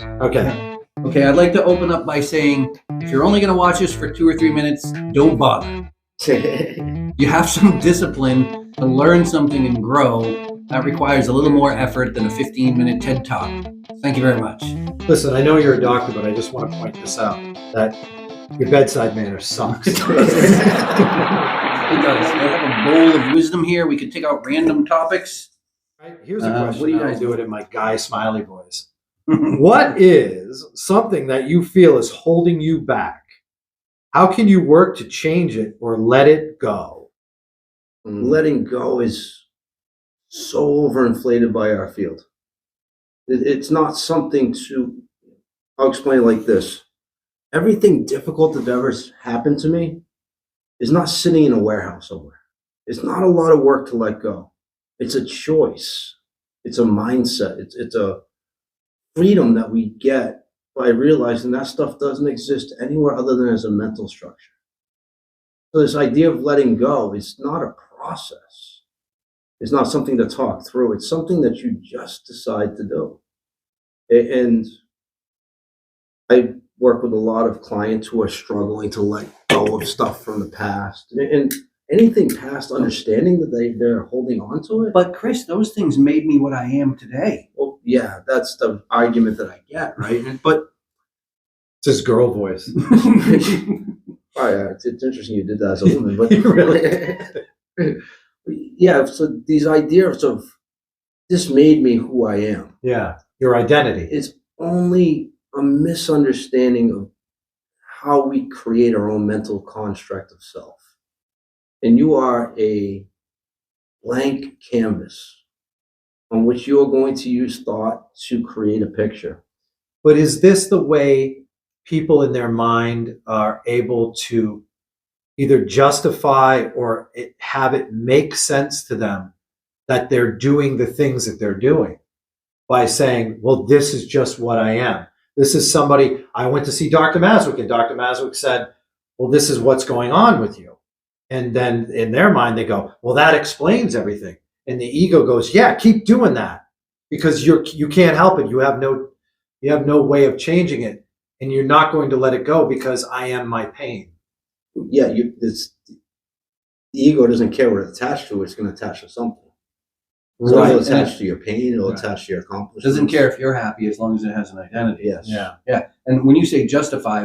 Okay. Okay, I'd like to open up by saying if you're only going to watch this for 2 or 3 minutes, don't bother. You have some discipline to learn something and grow. That requires a little more effort than a 15-minute TED Talk. Thank you very much. Listen, I know you're a doctor, but I just want to point this out, that your bedside manner sucks. It does. I have a bowl of wisdom here. We could take out random topics. Right, here's a question. What do you I'll guys do it in my guy smiley voice. What is something that you feel is holding you back? How can you work to change it or let it go? Letting go is so overinflated by our field. It's not something to, I'll explain it like this. Everything difficult that ever happened to me is not sitting in a warehouse somewhere. It's not a lot of work to let go. It's a choice. It's a mindset. It's a freedom that we get by realizing that stuff doesn't exist anywhere other than as a mental structure. So this idea of letting go is not a process. It's not something to talk through. It's something that you just decide to do. And I work with a lot of clients who are struggling to let go of stuff from the past. And anything past understanding that they're holding on to it. But Chris, those things made me what I am today. Well, yeah, that's the argument that I get, right? But It's his girl voice. it's interesting you did that as a woman, but Really? yeah. So these ideas of this made me who I am. Yeah, your identity. It's only a misunderstanding of how we create our own mental construct of self. And you are a blank canvas on which you are going to use thought to create a picture. But is this the way people in their mind are able to either justify or have it make sense to them that they're doing the things that they're doing by saying, well, this is just what I am. This is somebody, I went to see Dr. Maswick, and Dr. Maswick said, well, this is what's going on with you. And then in their mind, they go, well, that explains everything. And the ego goes, yeah, keep doing that because you can't help it. You have no way of changing it, and you're not going to let it go because I am my pain. Yeah, the ego doesn't care what it's attached to. It's going to attach to something. So Right. it'll attach to your pain. It'll Right. attach to your It accomplishments. doesn't care if you're happy as long as it has an identity. Yes. Yeah. And when you say justify,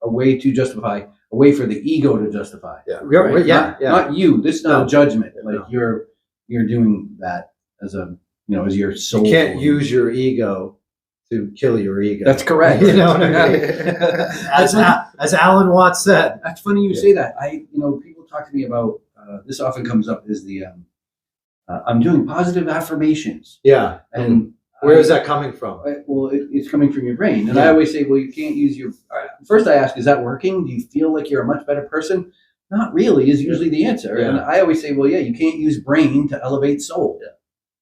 a way to justify, a way for the ego to justify. Yeah. Right? Yeah. Not you. This is not No. a judgment. Like No. you're doing that as as your soul. You can't use your ego to kill your ego. That's correct. You know what I mean? as Alan Watts said. That's funny you say that. People talk to me about this. Often comes up is the I'm doing positive affirmations, Yeah. and Where is that coming from? It's coming from your brain, and I Yeah. always say, well, you can't use your. First, I ask, is that working? Do you feel like you're a much better person? Not really is usually the answer, Yeah. and I always say, well, yeah, you can't use brain to elevate soul.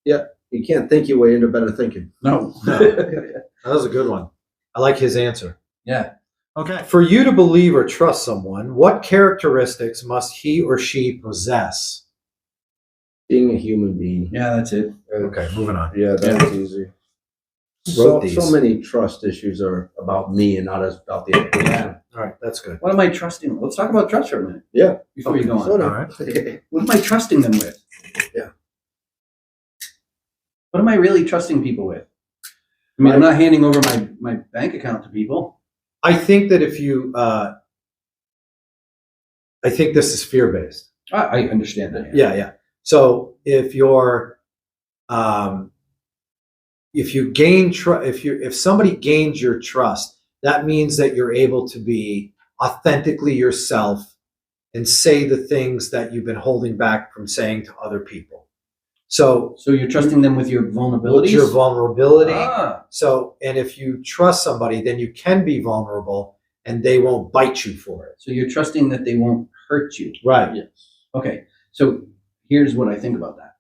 You can't think your way into better thinking. No. No. That was a good one. I like his answer. Yeah. Okay. For you to believe or trust someone, what characteristics must he or she possess? Being a human being. Yeah, that's it. Okay, moving on. Yeah, that's easy. Wrote So these. many trust issues are about me and not as about the other person. Yeah. All right, that's good. What am I trusting? Let's talk about trust for a minute. Yeah. Before you go on. So All right. What am I trusting them with? Yeah. What am I really trusting people with? I mean, I'm not handing over my bank account to people. I think that if you, I think this is fear-based. I understand that. Yeah. So if somebody gains your trust, that means that you're able to be authentically yourself and say the things that you've been holding back from saying to other people. So you're trusting them with your vulnerabilities? what's your vulnerability? Ah. So, and if you trust somebody, then you can be vulnerable and they won't bite you for it. So you're trusting that they won't hurt you. Right. Yes. Okay. So here's what I think about that.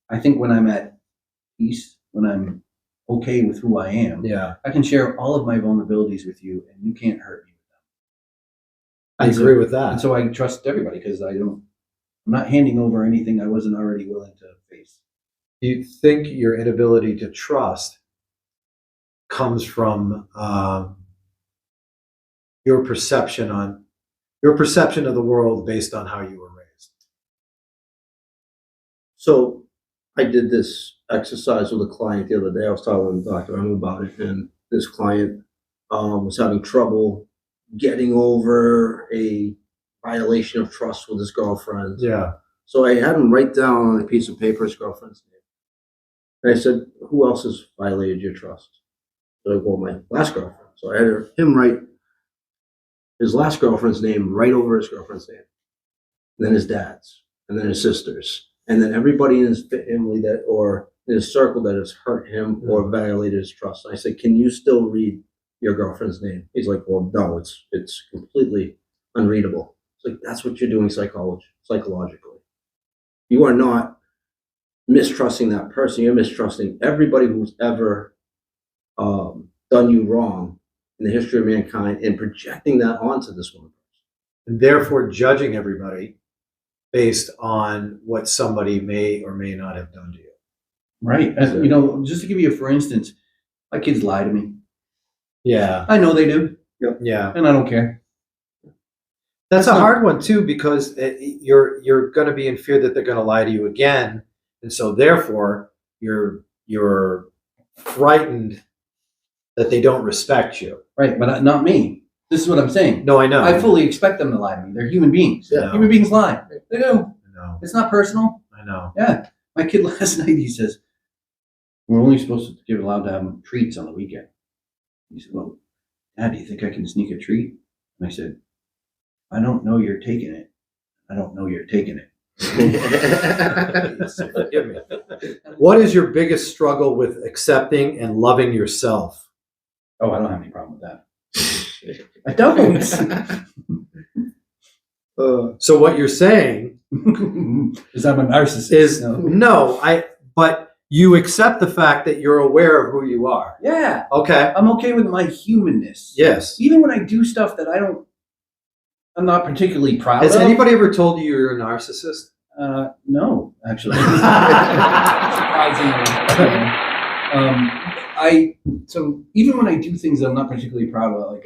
I think when I'm at peace, when I'm okay with who I am, Yeah. I can share all of my vulnerabilities with you and you can't hurt me with them. I And so- agree with that. And so I trust everybody because I'm not handing over anything I wasn't already willing to face. Do you think your inability to trust comes from your perception of the world based on how you were raised. So I did this exercise with a client the other day. I was talking to Dr. M about it, and this client was having trouble getting over a violation of trust with his girlfriend. Yeah. So I had him write down on a piece of paper his girlfriend's name. And I said, who else has violated your trust? So I go, my last girlfriend. So I had him write his last girlfriend's name right over his girlfriend's name. And then his dad's, and then his sister's, and then everybody in his family or in his circle that has hurt him or violated his trust. And I said, can you still read your girlfriend's name? He's like, well, no, it's completely unreadable. It's like, that's what you're doing psychologically. You are not mistrusting that person. You're mistrusting everybody who's ever done you wrong in the history of mankind and projecting that onto this one person. And therefore judging everybody based on what somebody may or may not have done to you. Right. As, you know, just to give you a for instance, my kids lie to me. Yeah. I know they do. Yep. Yeah. And I don't care. That's a hard one too, because you're going to be in fear that they're going to lie to you again, and so therefore you're frightened that they don't respect you. Right, but not me. This is what I'm saying. No, I know. I fully expect them to lie to me. They're human beings. Yeah. Human beings lie. They do. I know. It's not personal. I know. Yeah. My kid last night, he says, we're only supposed to allowed to have them treats on the weekend. He said, well, Dad, do you think I can sneak a treat? And I said, I don't know you're taking it. I don't know you're taking it. Forgive me. What is your biggest struggle with accepting and loving yourself? Oh, I don't have any problem with that. I don't. So what you're saying is I'm a narcissist. is but you accept the fact that you're aware of who you are. Yeah. Okay. I'm okay with my humanness. Yes. Even when I do stuff that I'm not particularly proud Has of. anybody ever told you you're a narcissist? No, actually. Surprisingly. So even when I do things that I'm not particularly proud of, like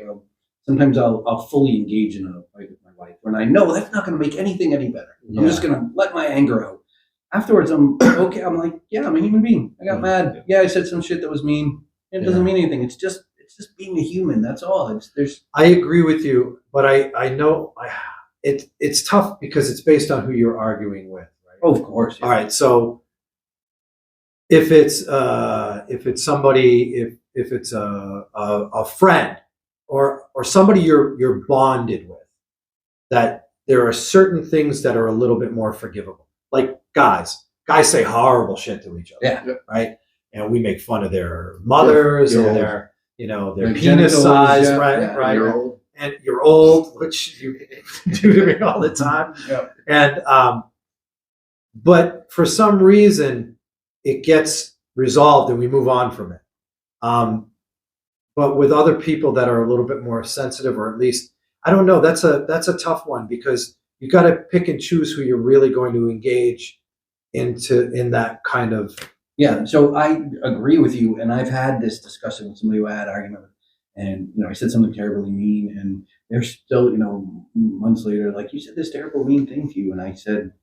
sometimes I'll fully engage in a fight with my wife when I know that's not going to make anything any better. Yeah. I'm just going to let my anger out. Afterwards, I'm okay. I'm like, yeah, I'm a human being. I got mad. Yeah, I said some shit that was mean. It doesn't mean anything. It's just being a human. That's all. I agree with you, but I know it's tough because it's based on who you're arguing with, right? Oh, of course. Yeah. All right. So if it's somebody, if it's a friend or somebody you're bonded with, that there are certain things that are a little bit more forgivable. Like guys say horrible shit to each other. Yeah. Right. And we make fun of their mothers and their penis genitals, size, yeah, right? yeah, Right. You're old. And you're old, which you do to me all the time. Yeah. And but for some reason it gets resolved and we move on from it. But with other people that are a little bit more sensitive, or at least I don't know, that's a tough one, because you got to pick and choose who you're really going to engage in that kind of. Yeah, so I agree with you, and I've had this discussion with somebody who I had an argument with, and I said something terribly mean, and they're still, months later, like, you said this terrible mean thing to you, and I said,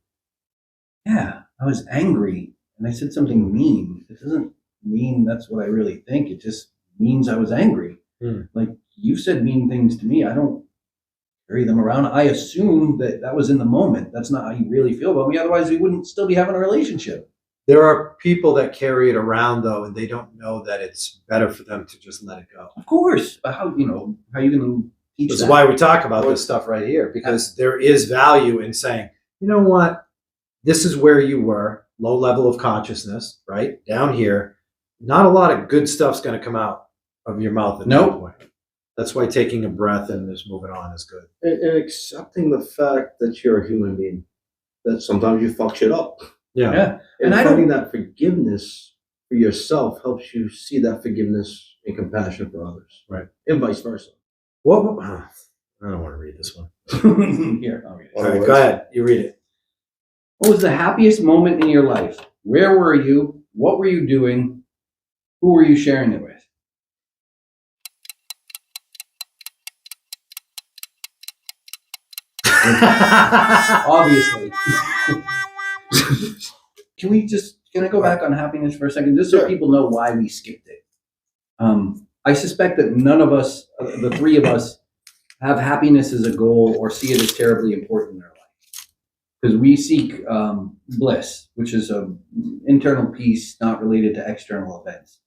yeah, I was angry, and I said something mean. It doesn't mean that's what I really think. It just means I was angry. Like, you said mean things to me. I don't carry them around. I assume that was in the moment. That's not how you really feel about me. Otherwise, we wouldn't still be having a relationship. There are people that carry it around though, and they don't know that it's better for them to just let it go. Of course. But how you going to teach This that? is why we talk about this stuff right here, because there is value in saying, you know what, this is where you were, low level of consciousness, right? Down here, not a lot of good stuff's going to come out of your mouth at that point. That's why taking a breath and just moving on is good. And accepting the fact that you're a human being, that sometimes you fuck shit up. Yeah. And I finding that forgiveness for yourself helps you see that forgiveness and compassion for others. Right. And vice versa. I don't want to read this one. Here, I'll read it. All right, go ahead. You read it. What was the happiest moment in your life? Where were you? What were you doing? Who were you sharing it with? Obviously. Can I go back on happiness for a second, just so people know why we skipped it? I suspect that none of us, the three of us, have happiness as a goal or see it as terribly important in our life. Because we seek bliss, which is an internal peace not related to external events.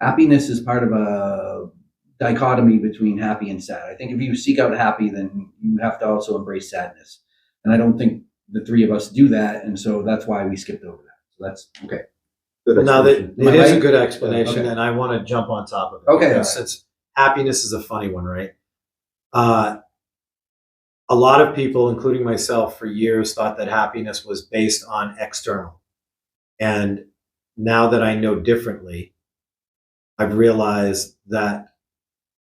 Happiness is part of a dichotomy between happy and sad. I think if you seek out happy, then you have to also embrace sadness. And I don't think the three of us do that, and so that's why we skipped over that. So that's okay. Well, now that it Am I is a right? good explanation, Okay. and I want to jump on top of it. Okay, because since happiness is a funny one, right? A lot of people, including myself, for years thought that happiness was based on external. And now that I know differently, I've realized that,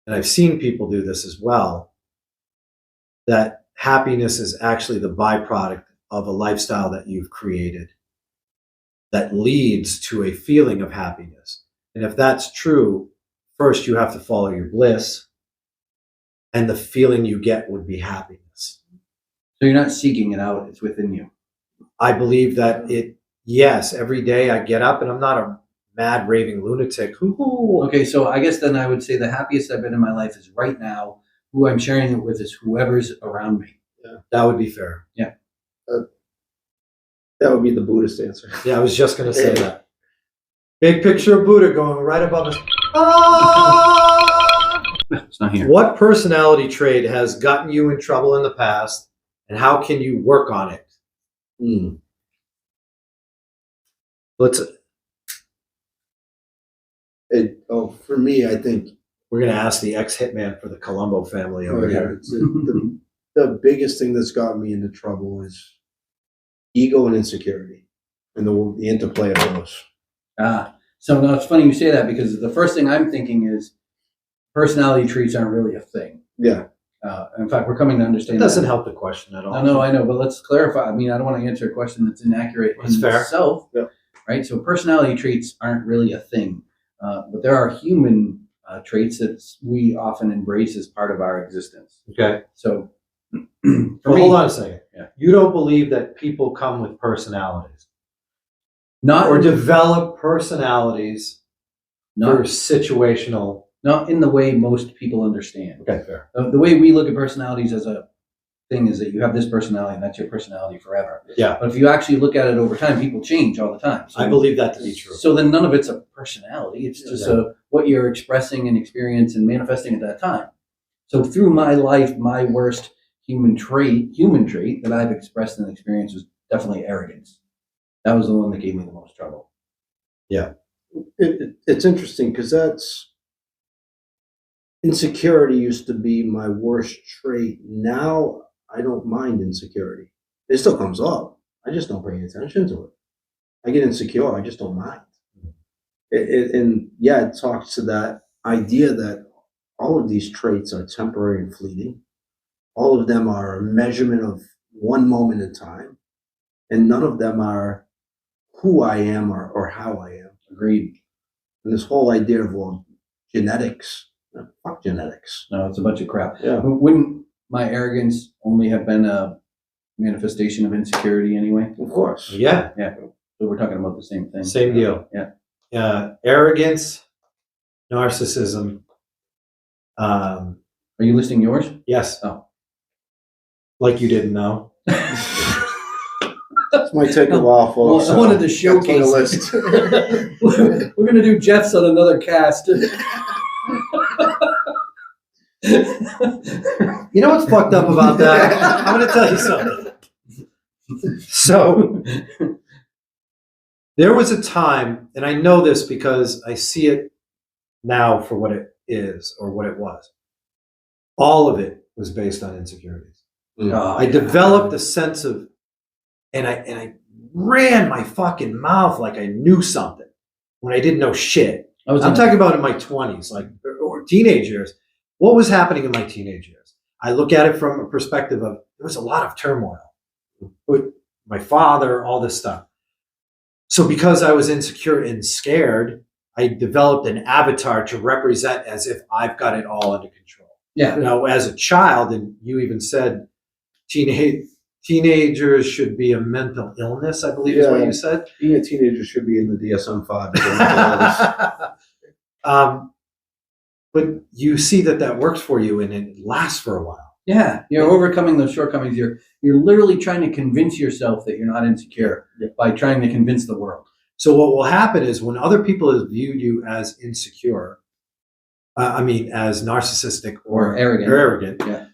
and I've seen people do this as well, that happiness is actually the byproduct of a lifestyle that you've created that leads to a feeling of happiness. And if that's true, first you have to follow your bliss, and the feeling you get would be happiness. So you're not seeking it out, it's within you. I believe that yes, every day I get up and I'm not a mad raving lunatic. Ooh. Okay, so I guess then I would say the happiest I've been in my life is right now. Who I'm sharing it with is whoever's around me. Yeah, that would be fair. Yeah. That would be the Buddhist answer. Yeah, I was just going to say that. Big picture of Buddha going right above us. Ah! It's not here. What personality trait has gotten you in trouble in the past, and how can you work on it? For me, I think We're going to ask the ex-hitman for the Colombo family over here. the biggest thing that's gotten me into trouble is ego and insecurity, and the interplay of those. So now it's funny you say that, because the first thing I'm thinking is personality traits aren't really a thing. Yeah. In fact, we're coming to understand It doesn't that. help the question at all. No, I know, but let's clarify. I mean, I don't want to answer a question that's inaccurate That's in fair. itself, Yeah. right? So personality traits aren't really a thing, but there are human traits that we often embrace as part of our existence. Okay. So, Hold on a second. Yeah. You don't believe that people come with personalities not or develop personalities for not situational. not in the way most people understand. Okay, fair. The way we look at personalities as a thing is that you have this personality and that's your personality forever. Yeah. But if you actually look at it over time, people change all the time. So, I believe that to be true. So then none of it's a personality. It's just what you're expressing and experiencing and manifesting at that time. So through my life, my worst human trait that I've expressed and experienced was definitely arrogance. That was the one that gave me the most trouble. Yeah. It's interesting because insecurity used to be my worst trait. Now I don't mind insecurity. It still comes up. I just don't pay attention to it. I get insecure. I just don't mind. It talks to that idea that all of these traits are temporary and fleeting. All of them are a measurement of one moment in time, and none of them are who I am or how I am. Agreed. And this whole idea of genetics, fuck genetics. No, it's a bunch of crap. Yeah. Wouldn't my arrogance only have been a manifestation of insecurity anyway? Of course. Yeah. So we're talking about the same thing. Same deal. Yeah. Arrogance, narcissism. Are you listing yours? Yes. Oh. Like you didn't know. This might take a while, folks. Well, I wanted to That's on showcase the list. We're going to do Jeff's on another cast. You know what's fucked up about that? I'm going to tell you something. So, there was a time, and I know this because I see it now for what it is or what it was. All of it was based on insecurities. I developed a sense of, and I ran my fucking mouth like I knew something when I didn't know shit. I'm talking about in my 20s, or teenage years. What was happening in my teenage years? I look at it from a perspective of there was a lot of turmoil with my father, all this stuff. So because I was insecure and scared, I developed an avatar to represent as if I've got it all under control. Yeah. As a child, and you even said teenagers should be a mental illness, I believe is what you said. Being a teenager should be in the DSM-5. But you see that works for you and it lasts for a while. Yeah, you're overcoming those shortcomings. You're literally trying to convince yourself that you're not insecure by trying to convince the world. So what will happen is when other people have viewed you as insecure, as narcissistic or arrogant, yeah.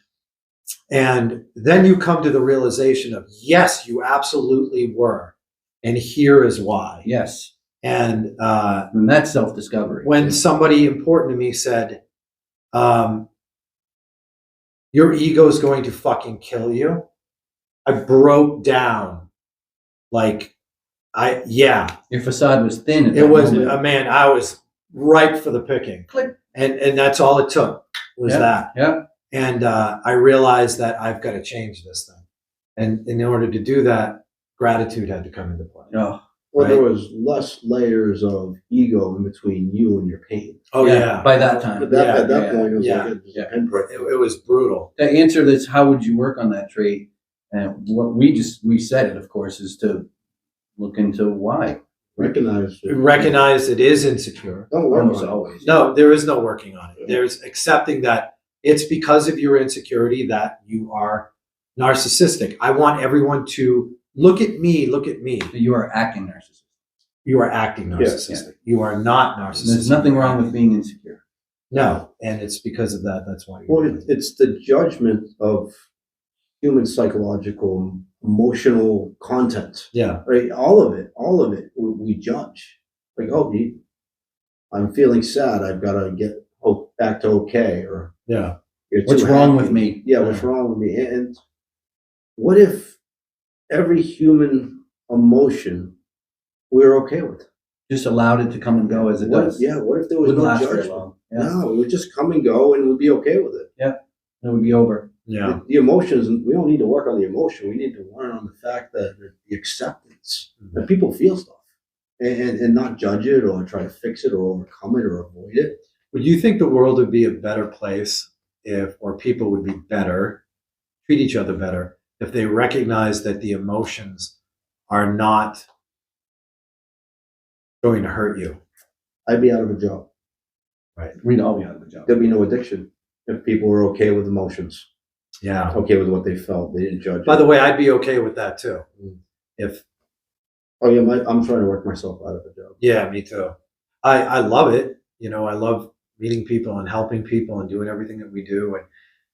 And then you come to the realization of, yes, you absolutely were. And here is why. Yes. And that's self-discovery. When somebody important to me said, your ego is going to fucking kill you, I broke down. Your facade was thin. It was, man, I was ripe for the picking. Click. And that's all it took was that. Yeah. And I realized that I've got to change this thing. And in order to do that, gratitude had to come into play. Oh, well, there was less layers of ego in between you and your pain. Oh, yeah. By that time. At that point, it was like a pinprick. It was brutal. The answer that's how would you work on that trait? And what we said it, of course, is to look into why. Recognize it is insecure. Don't work Almost on it. always. No, there is no working on it. There's accepting that it's because of your insecurity that you are narcissistic. I want everyone to look at me. You are acting narcissistic. You are acting narcissistic. Yeah. You are not narcissistic. There's nothing wrong with being insecure. No, and it's because of that. That's why. Well, it's the judgment of human psychological, emotional content. Yeah. Right. All of it. We judge. Like, I'm feeling sad. I've got to get back to okay. Or what's wrong with me? Yeah. What's wrong with me? And what if every human emotion we're okay with? Just allowed it to come and go as it does. Yeah. What if there was no judgment? Yeah. No, it would just come and go, and we'd be okay with it. Yeah. It would be over. Yeah. The emotions, we don't need to work on the emotion. We need to learn on the fact that the acceptance that people feel stuff and not judge it or try to fix it or overcome it or avoid it. Would you think the world would be a better place or people would be better, treat each other better, if they recognize that the emotions are not going to hurt you? I'd be out of a job. Right. We'd all be out of a job. There'd be no addiction if people were okay with emotions. Yeah. Okay with what they felt. They didn't judge. By the way, I'd be okay with that too. If. Oh yeah, I'm trying to work myself out of a job. Yeah, me too. I love it. I love meeting people and helping people and doing everything that we do. And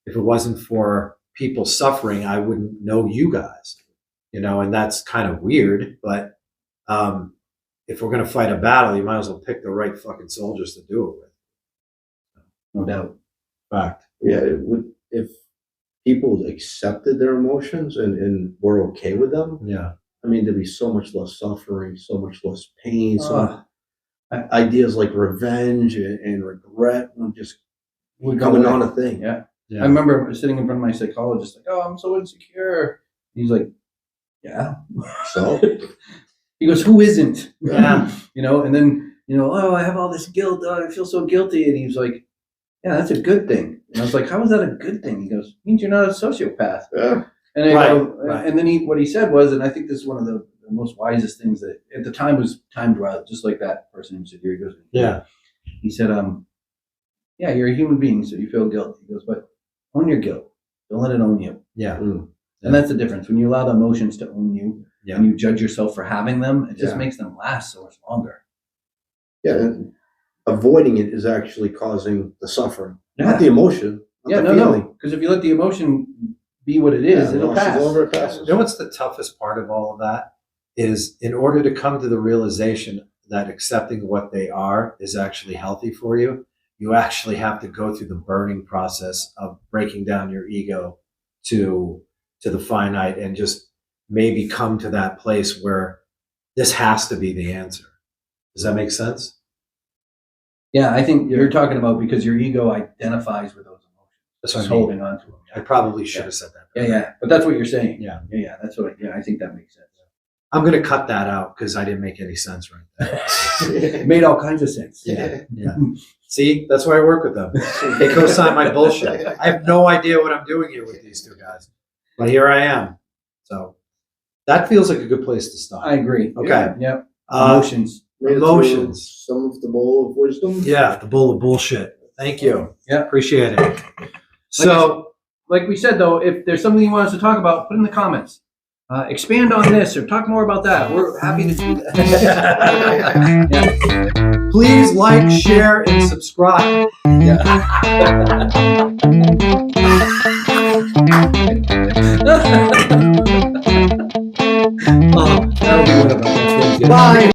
if it wasn't for people suffering, I wouldn't know you guys. And that's kind of weird. But if we're going to fight a battle, you might as well pick the right fucking soldiers to do it with. No doubt. Fact. Yeah, it would if people accepted their emotions and were okay with them. Yeah. I mean, there'd be so much less suffering, so much less pain, ideas like revenge and regret would just becoming not a thing. Yeah. I remember sitting in front of my psychologist, like, "Oh, I'm so insecure." He's like, "Yeah." So he goes, "Who isn't?" Yeah. And then "Oh, I have all this guilt. Oh, I feel so guilty." And he's like, "Yeah, that's a good thing." And I was like, "How is that a good thing?" He goes, "Means you're not a sociopath." Yeah. And and then what he said was, and I think this is one of the most wisest things that at the time was timed well, just like that person who said, "Here he goes." Yeah. He said, "Yeah, you're a human being, so you feel guilt." He goes, "But own your guilt. Don't let it own you." Yeah. And that's the difference. When you allow the emotions to own you and you judge yourself for having them, it just makes them last so much longer. Yeah. And avoiding it is actually causing the suffering, Yeah. not the emotion. Not the feeling. No. Because if you let the emotion be what it is, it'll pass. Over, it passes. You know what's the toughest part of all of that? Is in order to come to the realization that accepting what they are is actually healthy for you, you actually have to go through the burning process of breaking down your ego to the finite and just maybe come to that place where this has to be the answer. Does that make sense? Yeah, I think you're talking about because your ego identifies with those emotions. That's Just what I mean. holding on to them. I probably should have said that. Yeah. But that's what you're saying. Yeah. Yeah. That's what. I think that makes sense. I'm going to cut that out because I didn't make any sense right there. It made all kinds of sense. Yeah. See, that's why I work with them. They co-sign my bullshit. I have no idea what I'm doing here with these two guys. but here I am. So that feels like a good place to stop. I agree. Okay. Yep. Uh, Emotions. Emotions. Some of the Bowl of Wisdom. Yeah, the bowl of bullshit. Thank you. Yeah. Appreciate it. So, Like we said, though, if there's something you want us to talk about, put in the comments. Expand on this or talk more about that. We're happy to do that. Yeah. please like, share, and subscribe. That'll be one of our next things. Bye.